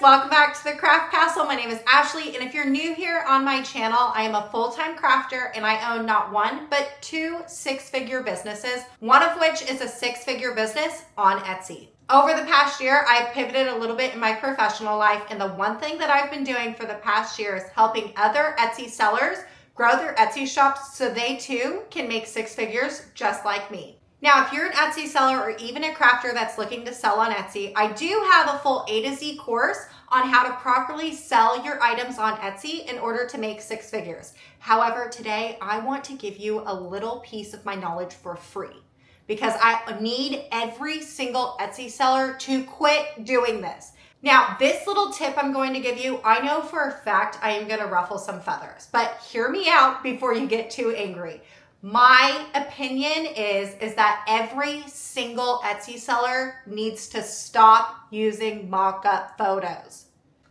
welcome back to the Craft Castle. My name is Ashley, and if you're new here on my channel, I am a full-time crafter and I own not one, but two six-figure businesses, one of which is a six-figure business on Etsy. Over the past year, I've pivoted a little bit in my professional life, and the one thing that I've been doing for the past year is helping other Etsy sellers grow their Etsy shops so they too can make six figures just like me. Now, if you're an Etsy seller or even a crafter that's looking to sell on Etsy, I do have a full A to Z course on how to properly sell your items on Etsy in order to make six figures. However, today I want to give you a little piece of my knowledge for free because I need every single Etsy seller to quit doing this. Now, this little tip I'm going to give you, I know for a fact I am going to ruffle some feathers, but hear me out before you get too angry. My opinion is that every single Etsy seller needs to stop using mock-up photos.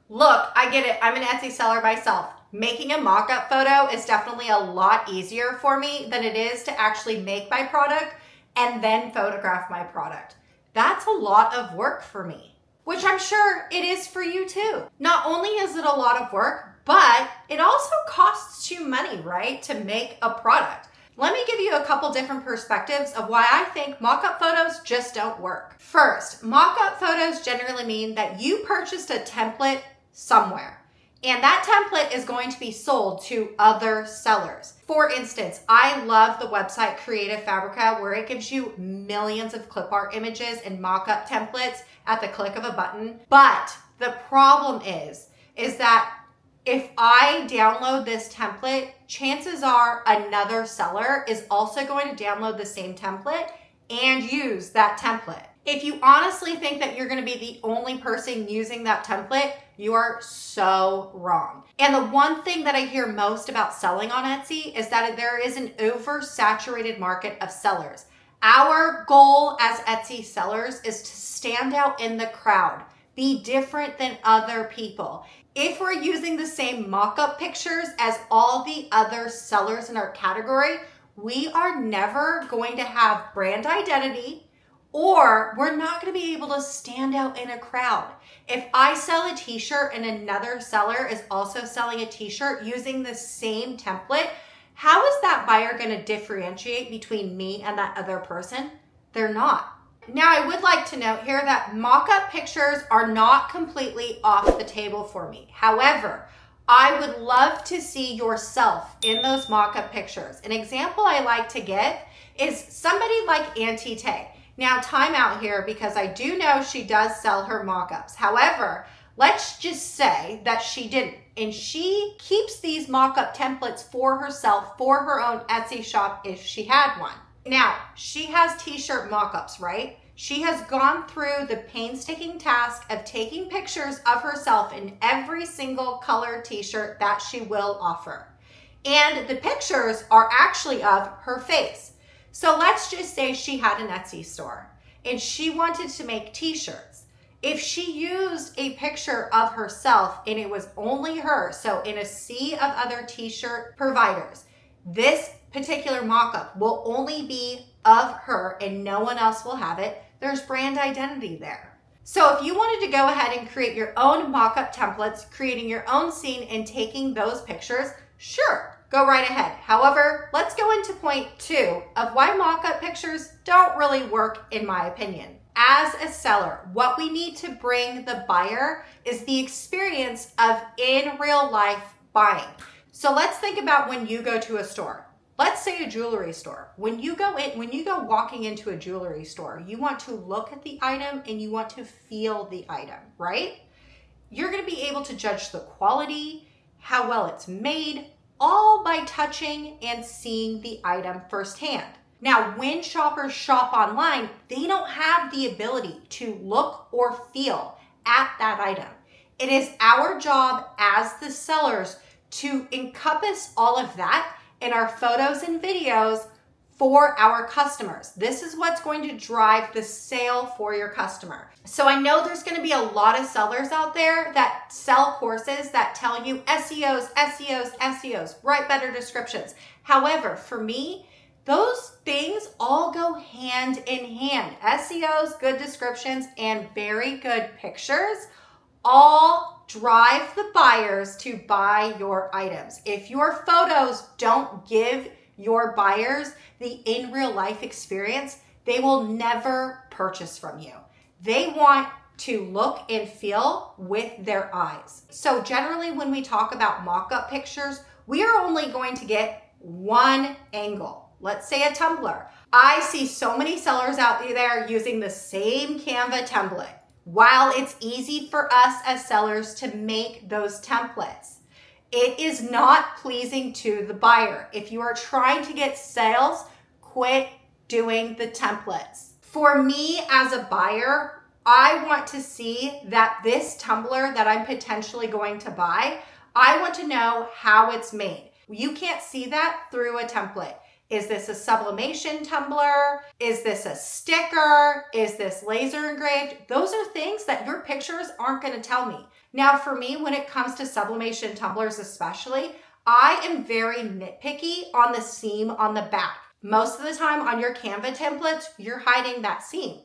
Look, I get it. I'm an Etsy seller myself. Making a mock-up photo is definitely a lot easier for me than it is to actually make my product and then photograph my product. That's a lot of work for me, which I'm sure it is for you too. Not only is it a lot of work, but it also costs you money, right, to make a product. Let me give you a couple different perspectives of why I think mock-up photos just don't work. First, mock-up photos generally mean that you purchased a template somewhere, and that template is going to be sold to other sellers. For instance, I love the website Creative Fabrica, where it gives you millions of clip art images and mock-up templates at the click of a button. But the problem is that if I download this template, chances are another seller is also going to download the same template and use that template. If you honestly think that you're going to be the only person using that template, you are so wrong. And the one thing that I hear most about selling on Etsy is that there is an oversaturated market of sellers. Our goal as Etsy sellers is to stand out in the crowd, be different than other people. If we're using the same mock-up pictures as all the other sellers in our category, we are never going to have brand identity, or we're not going to be able to stand out in a crowd. If I sell a t-shirt and another seller is also selling a t-shirt using the same template, how is that buyer going to differentiate between me and that other person? They're not. Now, I would like to note here that mock-up pictures are not completely off the table for me. However, I would love to see yourself in those mock-up pictures. An example I like to give is somebody like Auntie Tay. Now, time out here because I do know she does sell her mock-ups. However, let's just say that she didn't, and she keeps these mock-up templates for herself for her own Etsy shop if she had one. Now, she has t-shirt mock-ups, right? She has gone through the painstaking task of taking pictures of herself in every single color t-shirt that she will offer. And the pictures are actually of her face. So let's just say she had an Etsy store and she wanted to make t-shirts. If she used a picture of herself and it was only her, so in a sea of other t-shirt providers, this particular mock-up will only be of her and no one else will have it. There's brand identity there. So if you wanted to go ahead and create your own mock-up templates, creating your own scene and taking those pictures, sure, go right ahead. However, let's go into point 2 of why mock-up pictures don't really work in my opinion. As a seller, what we need to bring the buyer is the experience of in real life buying. So let's think about when you go to a store. Let's say a jewelry store. When you go walking into a jewelry store, you want to look at the item and you want to feel the item, right? You're going to be able to judge the quality, how well it's made, all by touching and seeing the item firsthand. Now, when shoppers shop online, they don't have the ability to look or feel at that item. It is our job as the sellers to encompass all of that in our photos and videos for our customers. This is what's going to drive the sale for your customer. So I know there's going to be a lot of sellers out there that sell courses that tell you SEOs, write better descriptions. However, for me, those things all go hand in hand. SEOs, good descriptions, and very good pictures all drive the buyers to buy your items. If your photos don't give your buyers the in real life experience, they will never purchase from you. They want to look and feel with their eyes. So generally when we talk about mock-up pictures, we are only going to get one angle. Let's say a tumbler. I see so many sellers out there using the same Canva template. While it's easy for us as sellers to make those templates, it is not pleasing to the buyer. If you are trying to get sales, quit doing the templates. For me as a buyer, I want to see that this tumbler that I'm potentially going to buy, I want to know how it's made. You can't see that through a template. Is this a sublimation tumbler? Is this a sticker? Is this laser engraved? Those are things that your pictures aren't going to tell me. Now for me, when it comes to sublimation tumblers especially, I am very nitpicky on the seam on the back. Most of the time on your Canva templates, you're hiding that seam.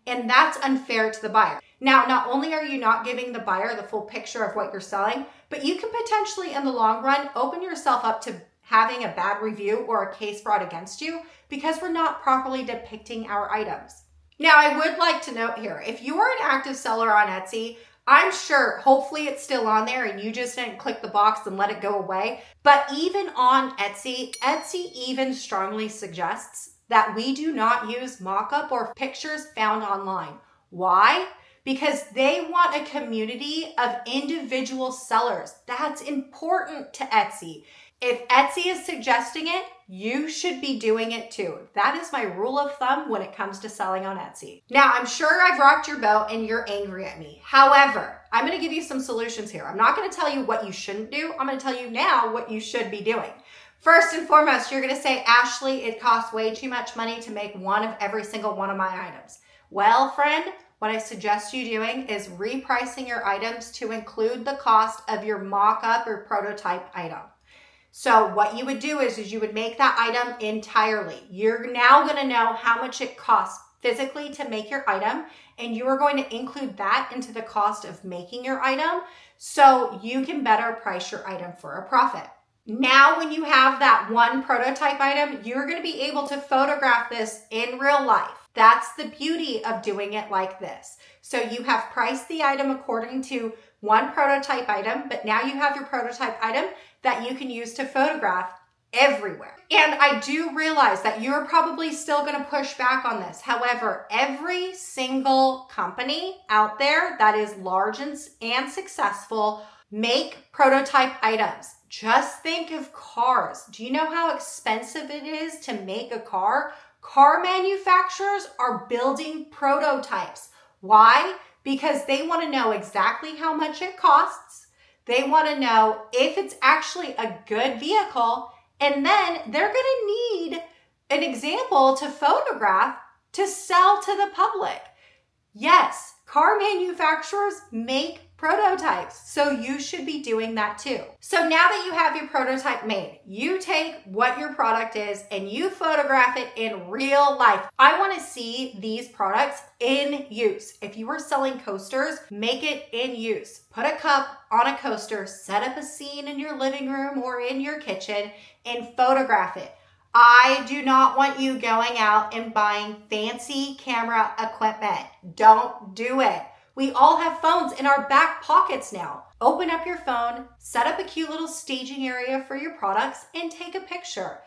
And that's unfair to the buyer. Now, not only are you not giving the buyer the full picture of what you're selling, but you can potentially in the long run open yourself up to having a bad review or a case brought against you because we're not properly depicting our items. Now, I would like to note here, if you are an active seller on Etsy, I'm sure, hopefully it's still on there and you just didn't click the box and let it go away. But even on Etsy, Etsy even strongly suggests that we do not use mock-up or pictures found online. Why? Because they want a community of individual sellers. That's important to Etsy. If Etsy is suggesting it, you should be doing it too. That is my rule of thumb when it comes to selling on Etsy. Now, I'm sure I've rocked your boat and you're angry at me. However, I'm going to give you some solutions here. I'm not going to tell you what you shouldn't do. I'm going to tell you now what you should be doing. First and foremost, you're going to say, Ashley, it costs way too much money to make one of every single one of my items. Well, friend, what I suggest you doing is repricing your items to include the cost of your mock-up or prototype item. So what you would do is you would make that item entirely. You're now going to know how much it costs physically to make your item, and you are going to include that into the cost of making your item so you can better price your item for a profit. Now, when you have that one prototype item, you're going to be able to photograph this in real life. That's the beauty of doing it like this. So you have priced the item according to one prototype item, but now you have your prototype item that you can use to photograph everywhere. And I do realize that you're probably still going to push back on this. However, every single company out there that is large and successful make prototype items. Just think of cars. Do you know how expensive it is to make a car? Car manufacturers are building prototypes. Why? Because they want to know exactly how much it costs. They want to know if it's actually a good vehicle, and then they're going to need an example to photograph to sell to the public. Yes, car manufacturers make prototypes, so you should be doing that too. So now that you have your prototype made, you take what your product is and you photograph it in real life. I want to see these products in use. If you are selling coasters, make it in use. Put a cup on a coaster, set up a scene in your living room or in your kitchen and photograph it. I do not want you going out and buying fancy camera equipment. Don't do it. We all have phones in our back pockets now. Open up your phone, set up a cute little staging area for your products, and take a picture.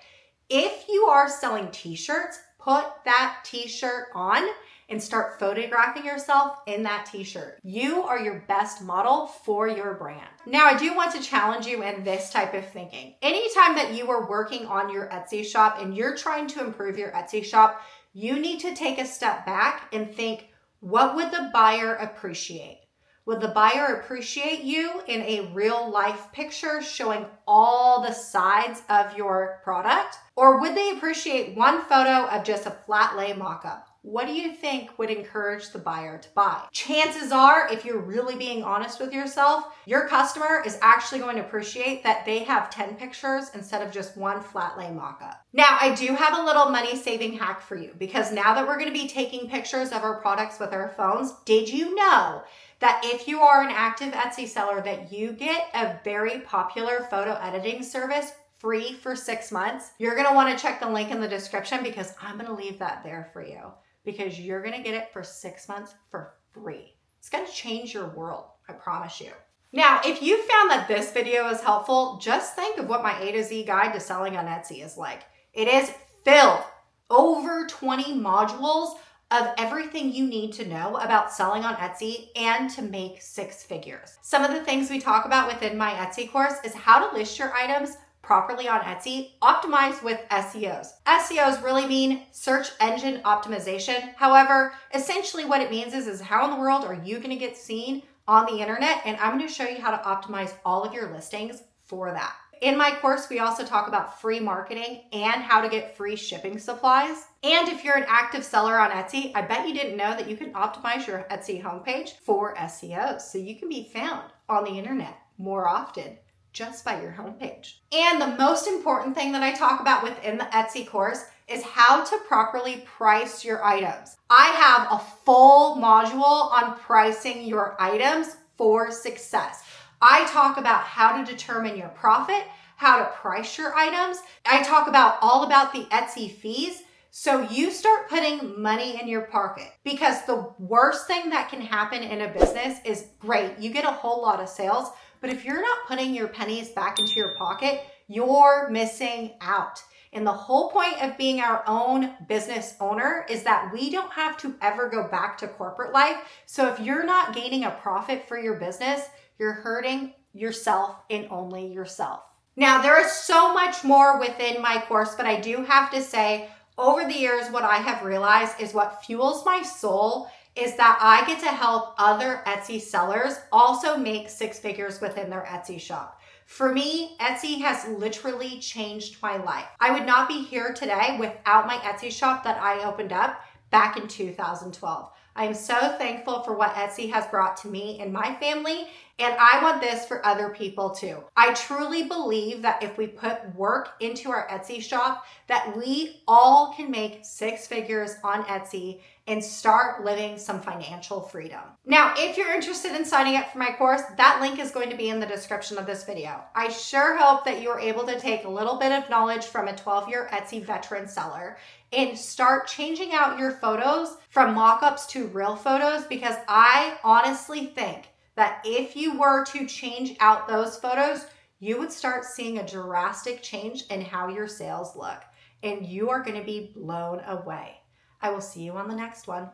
If you are selling t-shirts, put that t-shirt on and start photographing yourself in that t-shirt. You are your best model for your brand. Now, I do want to challenge you in this type of thinking. Anytime that you are working on your Etsy shop and you're trying to improve your Etsy shop, you need to take a step back and think, what would the buyer appreciate? Would the buyer appreciate you in a real life picture showing all the sides of your product? Or would they appreciate one photo of just a flat lay mock-up? What do you think would encourage the buyer to buy? Chances are, if you're really being honest with yourself, your customer is actually going to appreciate that they have 10 pictures instead of just one flat lay mock-up. Now, I do have a little money saving hack for you because now that we're going to be taking pictures of our products with our phones, did you know that if you are an active Etsy seller, that you get a very popular photo editing service free for 6 months. You're gonna wanna check the link in the description because I'm gonna leave that there for you because you're gonna get it for 6 months for free. It's gonna change your world, I promise you. Now, if you found that this video is helpful, just think of what my A to Z guide to selling on Etsy is like. It is filled over 20 modules of everything you need to know about selling on Etsy and to make 6 figures. Some of the things we talk about within my Etsy course is how to list your items properly on Etsy, optimized with SEOs. SEOs really mean search engine optimization. However, essentially what it means is how in the world are you gonna get seen on the internet? And I'm gonna show you how to optimize all of your listings for that. In my course, we also talk about free marketing and how to get free shipping supplies. And if you're an active seller on Etsy, I bet you didn't know that you can optimize your Etsy homepage for SEOs. So you can be found on the internet more often just by your homepage. And the most important thing that I talk about within the Etsy course is how to properly price your items. I have a full module on pricing your items for success. I talk about how to determine your profit, how to price your items. I talk about all about the Etsy fees. So you start putting money in your pocket, because the worst thing that can happen in a business is great, you get a whole lot of sales, but if you're not putting your pennies back into your pocket, you're missing out. And the whole point of being our own business owner is that we don't have to ever go back to corporate life. So if you're not gaining a profit for your business, you're hurting yourself and only yourself. Now, there is so much more within my course, but I do have to say, over the years, what I have realized is what fuels my soul is that I get to help other Etsy sellers also make 6 figures within their Etsy shop. For me, Etsy has literally changed my life. I would not be here today without my Etsy shop that I opened up back in 2012. I am so thankful for what Etsy has brought to me and my family, and I want this for other people too. I truly believe that if we put work into our Etsy shop, that we all can make 6 figures on Etsy and start living some financial freedom. Now, if you're interested in signing up for my course, that link is going to be in the description of this video. I sure hope that you're able to take a little bit of knowledge from a 12-year Etsy veteran seller and start changing out your photos from mock-ups to real photos, because I honestly think that if you were to change out those photos, you would start seeing a drastic change in how your sales look, and you are going to be blown away. I will see you on the next one.